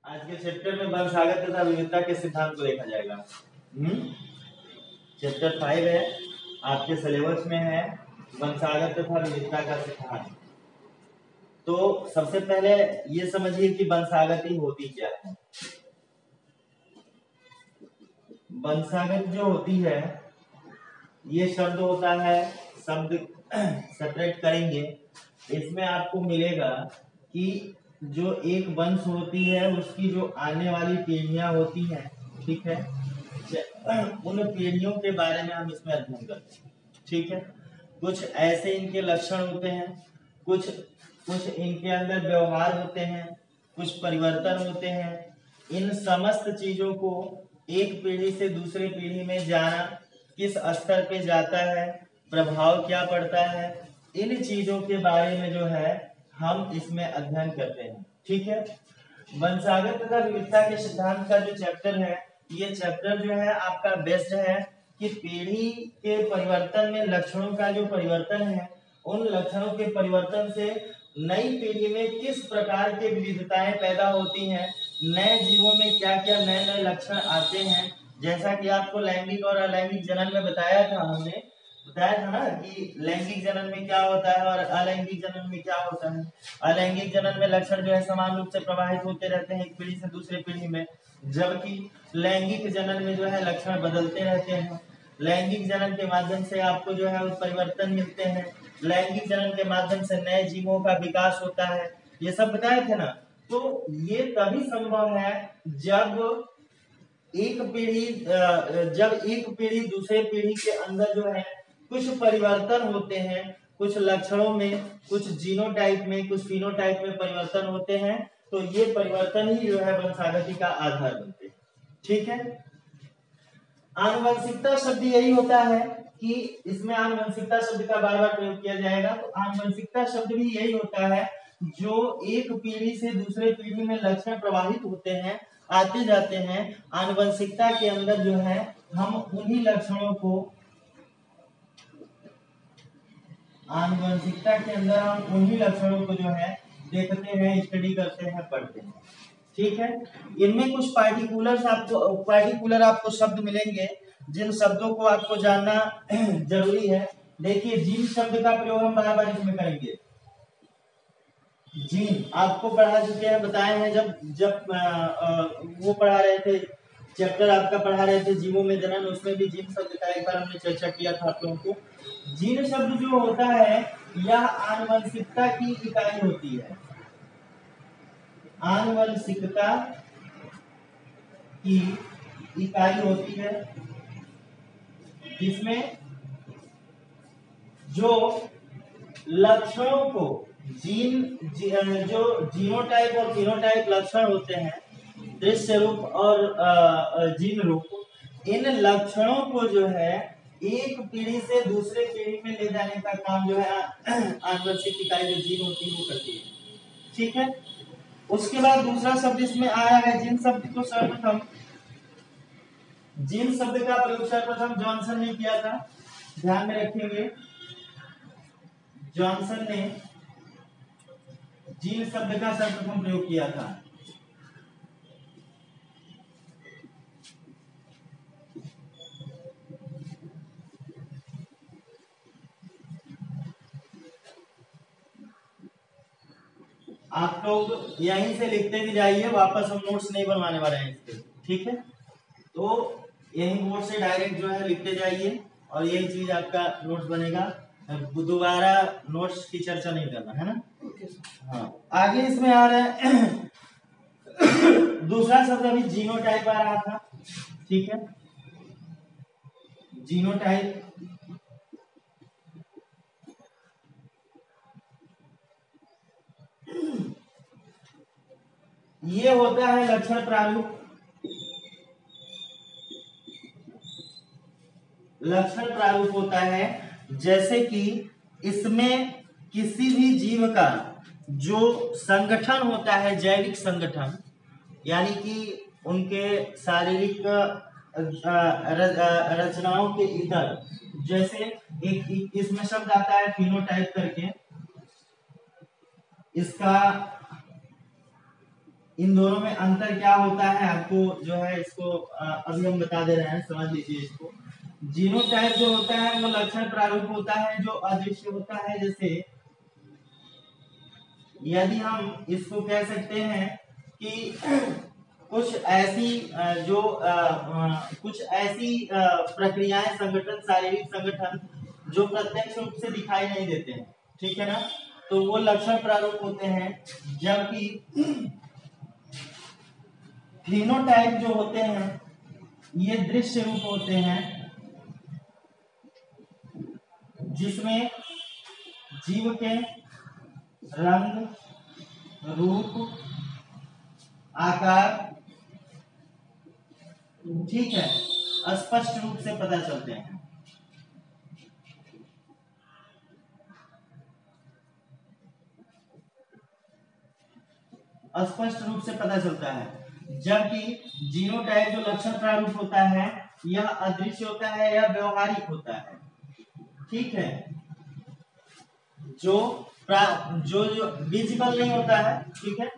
आज के चैप्टर में वंशागत तथा विविधता के सिद्धांत को देखा जाएगा। चैप्टर 5 है, आपके सिलेबस में है वंशागत तथा विविधता का सिद्धांत। तो सबसे पहले ये समझिए कि वंशागति होती क्या है। वंशागत जो होती है ये शब्द होता है, शब्द सेपरेट करेंगे, इसमें आपको मिलेगा कि जो एक वंश होती है उसकी जो आने वाली पीढ़ियां होती हैं, ठीक है, उन पीढ़ियों के बारे में हम इसमें अध्ययन करते हैं। ठीक है, कुछ ऐसे इनके लक्षण होते हैं, कुछ इनके अंदर व्यवहार होते हैं, कुछ परिवर्तन होते हैं। इन समस्त चीजों को एक पीढ़ी से दूसरे पीढ़ी में जाना किस स्तर पे जाता है, प्रभाव क्या पड़ता है, इन चीजों के बारे में जो है हम इसमें अध्ययन करते हैं। ठीक है, वंशागत तथा विविधता के सिद्धांत का जो चैप्टर है, ये चैप्टर जो है आपका बेस्ट है कि पीढ़ी के परिवर्तन में लक्षणों का जो परिवर्तन है, उन लक्षणों के परिवर्तन से नई पीढ़ी में किस प्रकार के विविधताएं पैदा होती हैं, नए जीवों में क्या क्या नए नए लक्षण आते हैं। जैसा कि आपको लैंगिक और अलैंगिक जनन में बताया था, हमने बताया था ना कि लैंगिक जनन में क्या होता है और अलैंगिक जनन में क्या होता है। अलैंगिक जनन में लक्षण जो है समान रूप से प्रवाहित होते रहते हैं एक पीढ़ी से दूसरे पीढ़ी में, जबकि लैंगिक जनन में जो है लक्षण बदलते रहते हैं। लैंगिक जनन के माध्यम से आपको जो है परिवर्तन मिलते हैं, लैंगिक जनन के माध्यम से नए जीवों का विकास होता है, ये सब बताए थे ना। तो ये तभी संभव है जब एक पीढ़ी दूसरे पीढ़ी के अंदर जो है कुछ परिवर्तन होते हैं, कुछ लक्षणों में, कुछ जीनोटाइप में, कुछ फिनोटाइप में परिवर्तन होते हैं। तो ये परिवर्तन ही जो है वंशागति का आधार बनते हैं। ठीक है, आनुवंशिकता शब्द यही होता है कि इसमें आनुवंशिकता शब्द का बार बार प्रयोग किया जाएगा। तो आनुवंशिकता शब्द भी यही होता है जो एक पीढ़ी से दूसरे पीढ़ी में लक्षण प्रवाहित होते हैं, आते जाते हैं। आनुवंशिकता के अंदर जो है हम उन्हीं लक्षणों को, आनुवंशिकता के अंदर हम उन्हीं लक्षणों को जो है देखते हैं, स्टडी करते हैं, पढ़ते हैं। ठीक है, इनमें कुछ पार्टिकुलर आपको शब्द मिलेंगे जिन शब्दों को आपको जानना जरूरी है। देखिए, जीन शब्द का प्रयोग हम बार बार इसमें करेंगे। जीन आपको पढ़ा चुके हैं, बताए हैं, जब वो पढ़ा रहे थे, चैप्टर आपका पढ़ा रहे थे जीवों में जनन, उसमें भी जीन शब्द का एक बार हमने चर्चा किया था आप लोगों को। जीन शब्द जो होता है यह आनुवंशिकता की इकाई होती है। आनुवंशिकता की इकाई होती है जिसमें जो लक्षणों को जो जीनोटाइप और फिनोटाइप लक्षण होते हैं, दृश्य रूप और जीन रूप, इन लक्षणों को जो है एक पीढ़ी से दूसरे पीढ़ी में ले जाने का काम जो है आनुवंशिक इकाई जो जीन होती है वो करती है। ठीक है, उसके बाद दूसरा शब्द इसमें आया है जीन शब्द को सर्वप्रथम, जीन शब्द का प्रयोग सर्वप्रथम जॉनसन ने किया था, ध्यान में रखेंगे। जॉनसन ने जीन शब्द का सर्वप्रथम प्रयोग किया था। आप लोग यहीं से लिखते भी जाइए, वापस हम नोट्स नहीं बनवाने वाले हैं इसके। ठीक है, तो यही बोर्ड से डायरेक्ट जो है लिखते जाइए और यही चीज आपका नोट्स बनेगा। दोबारा नोट्स की चर्चा नहीं करना है ना। हाँ, आगे इसमें आ रहा है दूसरा शब्द अभी जीनोटाइप आ रहा था। ठीक है, जीनोटाइप ये होता है लक्षण प्रारूप। लक्षण प्रारूप होता है जैसे कि इसमें किसी भी जीव का जो संगठन होता है, जैविक संगठन, यानी कि उनके शारीरिक रचनाओं के इधर, जैसे एक इसमें शब्द आता है फिनोटाइप करके, इसका इन दोनों में अंतर क्या होता है आपको जो है इसको अभी हम बता दे रहे हैं, समझ लीजिए इसको। जीनोटाइप जो होता है वो लक्षण प्रारूप होता है जो अदृश्य होता है। जैसे यदि हम इसको कह सकते हैं कि कुछ ऐसी कुछ ऐसी प्रक्रियाएं, संगठन, शारीरिक संगठन जो प्रत्यक्ष रूप से दिखाई नहीं देते हैं, ठीक है ना, तो वो लक्षण प्रारूप होते हैं। जबकि फिनोटाइप जो होते हैं ये दृश्य रूप होते हैं, जिसमें जीव के रंग, रूप, आकार, ठीक है, स्पष्ट रूप से पता चलते हैं। स्पष्ट रूप से पता चलता है। जबकि जीनोटाइप जो लक्षण प्रारूप होता है यह अदृश्य होता है, यह व्यवहारिक होता है, ठीक है, जो विजिबल नहीं होता है, ठीक है।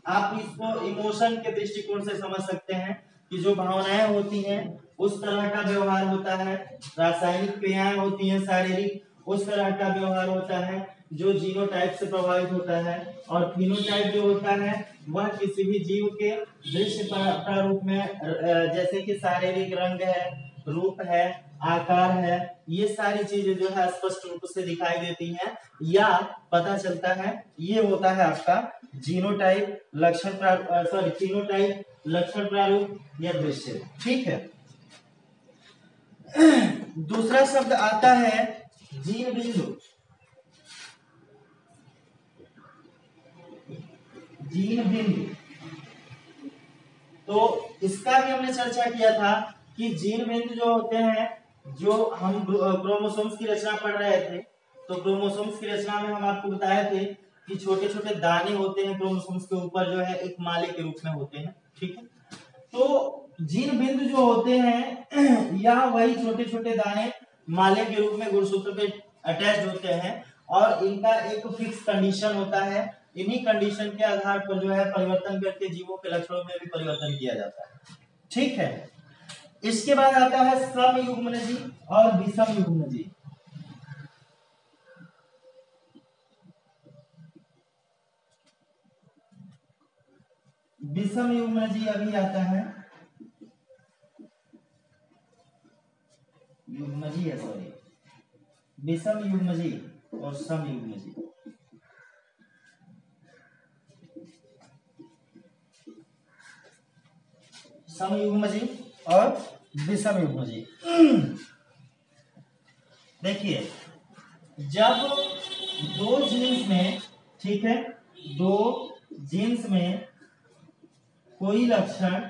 आप इसको इमोशन के दृष्टिकोण से समझ सकते हैं कि जो भावनाएं होती हैं उस तरह का व्यवहार होता है, रासायनिक क्रियाएं होती हैं शारीरिक, उस तरह का व्यवहार होता है जो जीनोटाइप से प्रभावित होता है। और फिनोटाइप जो होता है वह किसी भी जीव के दृश्य प्रारूप में, जैसे कि शारीरिक रंग है, रूप है, आकार है, ये सारी चीजें जो है स्पष्ट रूप से दिखाई देती हैं या पता चलता है। ये होता है आपका जीनोटाइप लक्षण प्रारूप, फिनोटाइप लक्षण प्रारूप या दृश्य, ठीक है। दूसरा शब्द आता है जीन बिंदु। जीन बिंदु, तो इसका भी हमने चर्चा किया था कि जीन बिंदु जो होते हैं, जो हम क्रोमोसोम्स की रचना पढ़ रहे थे, तो क्रोमोसोम्स की रचना में हम आपको बताए थे कि छोटे छोटे दाने होते हैं क्रोमोसोम्स के ऊपर, जो है एक माले के रूप में होते हैं, ठीक है। तो जीन बिंदु जो होते हैं यह वही छोटे छोटे दाने माले के रूप में गुणसूत्र पे अटैच्ड होते हैं और इनका एक फिक्स कंडीशन होता है। इन्हीं कंडीशन के आधार पर जो है परिवर्तन करके जीवों के लक्षणों में भी परिवर्तन किया जाता है, ठीक है। इसके बाद आता है समयुग्मनजी और विषमयुग्मनजी। विषमयुग्मनजी अभी आता है, युग्मजी है, सॉरी, विषमयुग्मजी और समयुग्मजी। समयुग्मजी और विषमयुग्मजी। देखिए, जब दो जीन्स में, ठीक है, दो जीन्स में कोई लक्षण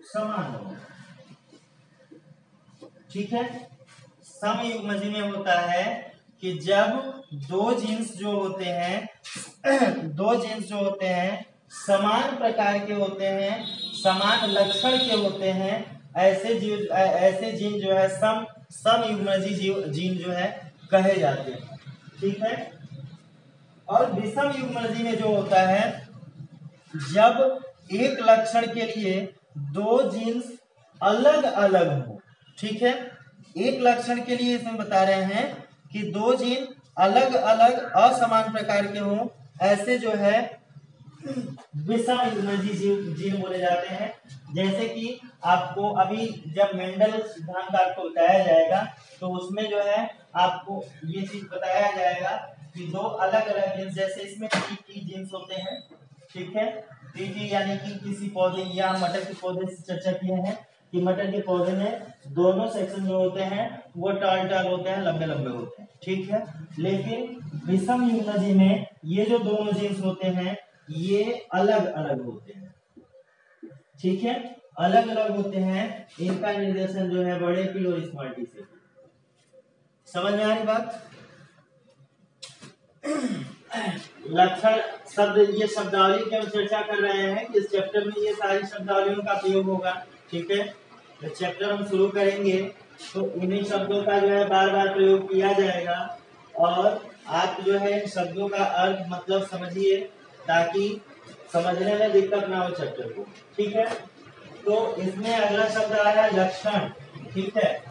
समान हो, ठीक है, समयुग्मजी में होता है कि जब दो जीन्स जो होते हैं, दो जीन्स जो होते हैं समान प्रकार के होते हैं, समान लक्षण के होते हैं, ऐसे जीन जो है समयुग्मजी जीन जो है कहे जाते हैं, ठीक है। और विषमयुग्मजी में जो होता है, जब एक लक्षण के लिए दो जीन्स अलग अलग हो, ठीक है, एक लक्षण के लिए इसमें बता रहे हैं कि दो जीन अलग अलग असमान प्रकार के हों, ऐसे जो है विषमयुग्मजी जीन बोले जाते हैं। जैसे कि आपको अभी जब मेंडल सिद्धांत आपको बताया जाएगा तो उसमें जो है आपको ये चीज बताया जाएगा कि दो अलग अलग जीन्स, जैसे इसमें टी जीन्स होते हैं, ठीक है, टी यानी कि किसी पौधे या मटर के पौधे से चर्चा किए हैं कि मटर के पौधे में दोनों सेक्शन जो होते हैं वो टाल होते हैं, लंबे लंबे होते हैं, ठीक है। लेकिन विषमयुग्मजी में ये जो दोनों जीन्स होते हैं ये अलग अलग होते हैं, ठीक है, अलग अलग होते हैं। इनका निर्देशन जो है बड़े पी और स्मॉल टी से। समझ में आ रही बात? लक्षण शब्द, ये शब्दावली की हम चर्चा कर रहे हैं कि इस चैप्टर में ये सारी शब्दावलियों का प्रयोग होगा, ठीक है। तो चैप्टर हम शुरू करेंगे तो इन्हीं शब्दों का जो है बार बार प्रयोग किया जाएगा और आप जो जो है इन शब्दों का अर्थ मतलब समझिए, ताकि समझने में दिक्कत ना हो चैप्टर को। ठीक है, तो इसमें अगला शब्द आ रहा है लक्षण। ठीक है,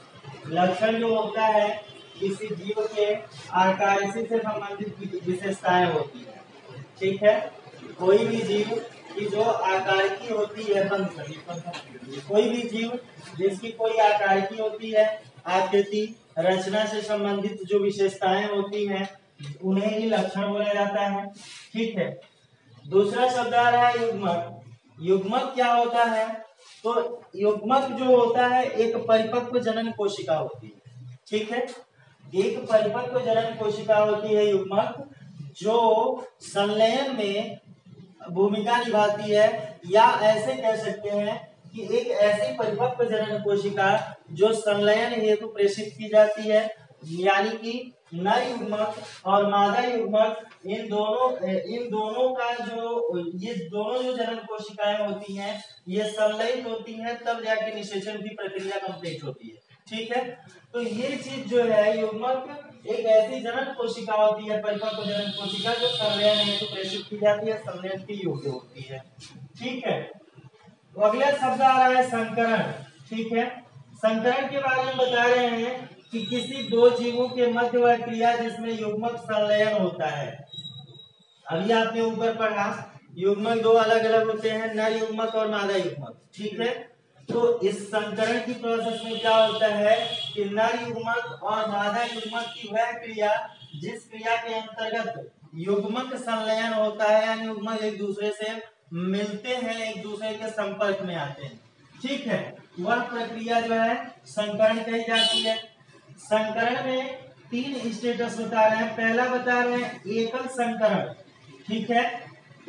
लक्षण जो होता है किसी जीव के आकारिकी से संबंधित विशेषताएं होती है। ठीक है, कोई भी जीव की जो आकारिकी होती है, कोई भी जीव जिसकी कोई आकारिकी होती है, आकृति रचना से संबंधित जो विशेषताएं होती हैं, उन्हें ही लक्षण बोला जाता है। ठीक है, दूसरा शब्द आ रहा है युग्मक। युग्मक क्या होता है? तो युग्मक जो होता है एक परिपक्व जनन कोशिका होती है। ठीक है, एक परिपक्व जनन कोशिका होती है युग्मक, जो संलयन में भूमिका निभाती है, या ऐसे कह सकते हैं कि एक ऐसी परिपक्व जनन कोशिका जो संलयन हेतु प्रेषित की जाती है, यानी कि नर युग्मक और मादा युग्मक इन दोनों का ये दोनों जो जनन कोशिकाएं होती हैं, ये संलयित होती हैं, तब जाके निषेचन की प्रक्रिया कंप्लीट होती है। ठीक है, तो ये चीज जो है युग्मक एक ऐसी जनन कोशिका होती है, परिपक्व जनन कोशिका, जो संलयन हेतु प्रेषित की जाती है, संलयन की योग्य होती है। ठीक है, तो अगला शब्द आ रहा है संकरण। ठीक है, संकरण के बारे में बता रहे हैं कि किसी दो जीवों के मध्य वह क्रिया जिसमें युग्मक संलयन होता है। अभी आपने ऊपर पढ़ा युग्मक दो अलग अलग होते हैं, नर युग्मक और मादा युग्मक। ठीक है, तो इस संकरण की प्रोसेस में क्या होता है कि नर युग्मक और मादा युग्मक की वह क्रिया जिस क्रिया के अंतर्गत युग्मक संलयन होता है, यानी युग्मक एक दूसरे से मिलते हैं, एक दूसरे के संपर्क में आते हैं। ठीक है, वह प्रक्रिया जो है संकरण कही जाती है। संकरण में 3 स्टेटस बता रहे हैं। पहला बता रहे हैं एकल संकरण। ठीक है,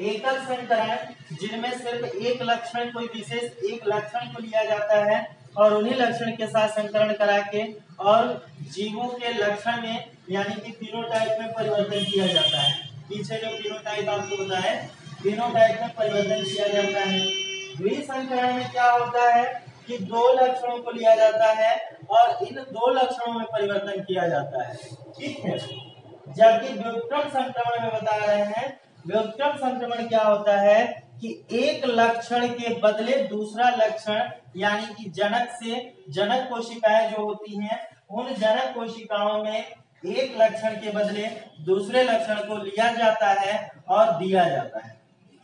एकल संकरण जिनमें सिर्फ एक लक्षण, कोई विशेष एक लक्षण को लिया जाता है और उन्हीं लक्षण के साथ संकरण करा के और जीवों के लक्षण में यानी कि फिनोटाइप में परिवर्तन किया जाता है। पीछे जो फिनोटाइप आपको बताया, फिनोटाइप में परिवर्तन किया जाता है। द्विसंकरण में क्या होता है कि 2 लक्षणों को लिया जाता है और इन 2 लक्षणों में परिवर्तन किया जाता है। ठीक है, जबकि व्युत्क्रम संक्रमण में बता रहे हैं, व्युत्क्रम संक्रमण क्या होता है कि एक लक्षण के बदले दूसरा लक्षण, यानी कि जनक से जनक कोशिकाएं जो होती हैं, उन जनक कोशिकाओं में एक लक्षण के बदले दूसरे लक्षण को लिया जाता है और दिया जाता है।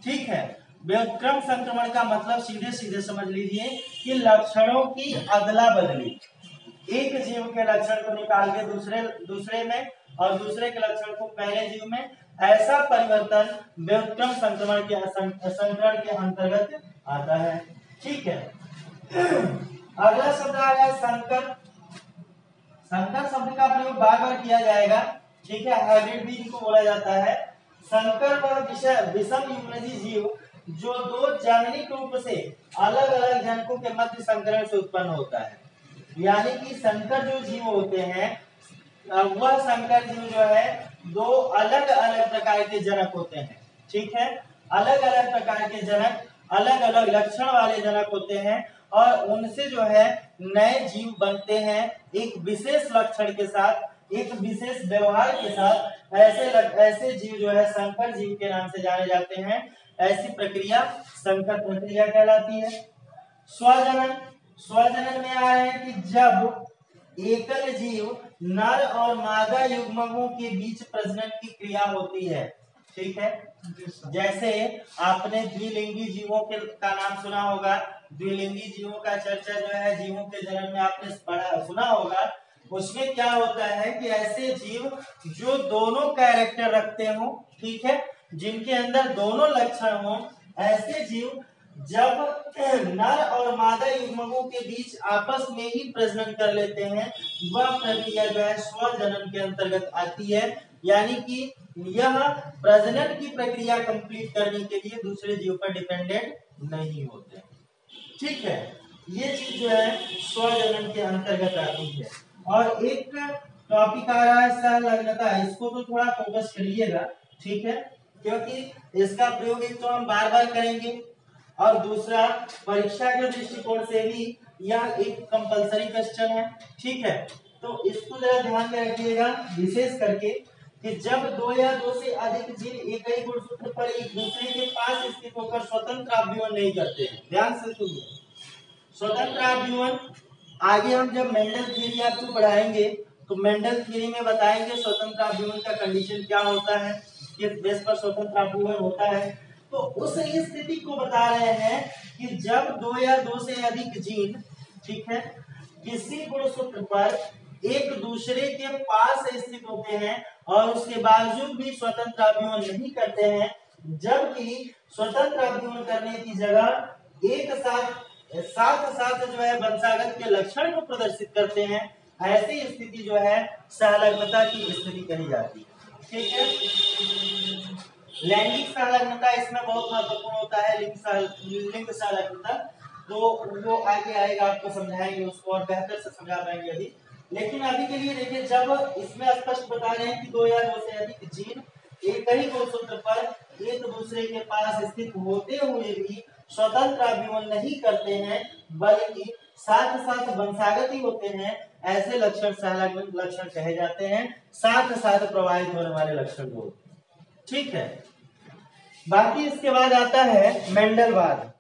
ठीक है, व्युत्क्रम संक्रमण का मतलब सीधे सीधे समझ लीजिए कि लक्षणों की अदला बदली, एक जीव के लक्षण को निकाल के दूसरे में और दूसरे के लक्षण को पहले जीव में, ऐसा परिवर्तन व्युत्क्रम संक्रमण के अंतर्गत आता है। ठीक है, अगला शब्द आ रहा है संकर। संकर शब्द का प्रयोग बार बार किया जाएगा। ठीक है, हाइब्रिड भी इनको बोला जाता है। संकर वह विषम युग्मजी जीव जो 2 जैविक रूप से अलग अलग जनकों के मध्य संकरण से उत्पन्न होता है। यानी कि संकर जो जीव होते हैं, वह संकर जीव जो है 2 अलग अलग प्रकार के जनक होते हैं। ठीक है, अलग अलग प्रकार के जनक, अलग अलग लक्षण वाले जनक होते हैं और उनसे जो है नए जीव बनते हैं एक विशेष लक्षण के साथ, एक विशेष व्यवहार के साथ। ऐसे जीव जो है संकर जीव के नाम से जाने जाते हैं। ऐसी प्रक्रिया संकर प्रक्रिया कहलाती है। स्वजनन, स्वजनन में आया है कि जब एकल जीव नर और मादा युग्मकों के बीच प्रजनन की क्रिया होती है। ठीक है, जैसे आपने द्विलिंगी जीवों के का नाम सुना होगा। द्विलिंगी जीवों का चर्चा जो है जीवों के जन्म में आपने सुना होगा। उसमें क्या होता है कि ऐसे जीव जो दोनों कैरेक्टर रखते हो, ठीक है, जिनके अंदर दोनों लक्षण हो, ऐसे जीव जब नर और मादा युग्मकों के बीच आपस में ही प्रजनन कर लेते हैं, वह प्रक्रिया जो है स्वजनन के अंतर्गत आती है। यानी कि यह प्रजनन की प्रक्रिया कंप्लीट करने के लिए दूसरे जीव पर डिपेंडेंट नहीं होते। ठीक है, ये चीज जो है स्वजनन के अंतर्गत आती है। और एक टॉपिक आ रहा है संलग्नता, इसको तो थोड़ा फोकस करिएगा। ठीक है, क्योंकि इसका प्रयोग एक तो हम बार बार करेंगे और दूसरा परीक्षा के दृष्टिकोण से भी यह एक कंपलसरी क्वेश्चन है। ठीक है, तो इसको जरा ध्यान में रखिएगा विशेष करके कि जब दो या दो से अधिक जीन एक ही गुणसूत्र पर एक दूसरे के पास स्थित होकर स्वतंत्र अभिवन नहीं करते हैं। ध्यान से सुनिए, स्वतंत्र अभिवन आगे हम जब मेंडल थ्योरी आपको पढ़ाएंगे तो मेंडल थ्योरी में बताएंगे स्वतंत्र अभिवन का कंडीशन क्या होता है, किस बेस पर स्वतंत्र अभिवन होता है। तो उस स्थिति को बता रहे हैं कि जब दो या दो से अधिक जीन, ठीक है, किसी गुणसूत्र पर एक दूसरे के पास स्थित होते हैं और उसके बावजूद भी स्वतंत्र अभिवन नहीं करते हैं, जबकि स्वतंत्र अभिवन करने की जगह एक साथ साथ जो है वंशागत के लक्षण को प्रदर्शित करते हैं, ऐसी स्थिति जो है सहलग्नता की स्थिति कही जाती है। ठीक है, लैंगिक सहलग्नता इसमें बहुत महत्वपूर्ण होता है। लिंग सहलग्नता तो वो आगे आएगा, आपको समझाएंगे उसको और बेहतर से समझा पाएंगे अभी। लेकिन अभी के लिए देखिए, जब इसमें स्पष्ट बता रहे हैं कि दो या दो से अधिक जीन एक ही गुणसूत्र पर एक दूसरे के पास स्थित होते हुए भी स्वतंत्र अभिवन नहीं करते हैं, बल्कि साथ साथ वंशागत ही होते हैं, ऐसे लक्षण सहलग्न लक्षण कहे जाते हैं, साथ साथ प्रवाहित होने वाले लक्षण को। ठीक है, बाकी इसके बाद आता है मेंडलवाद।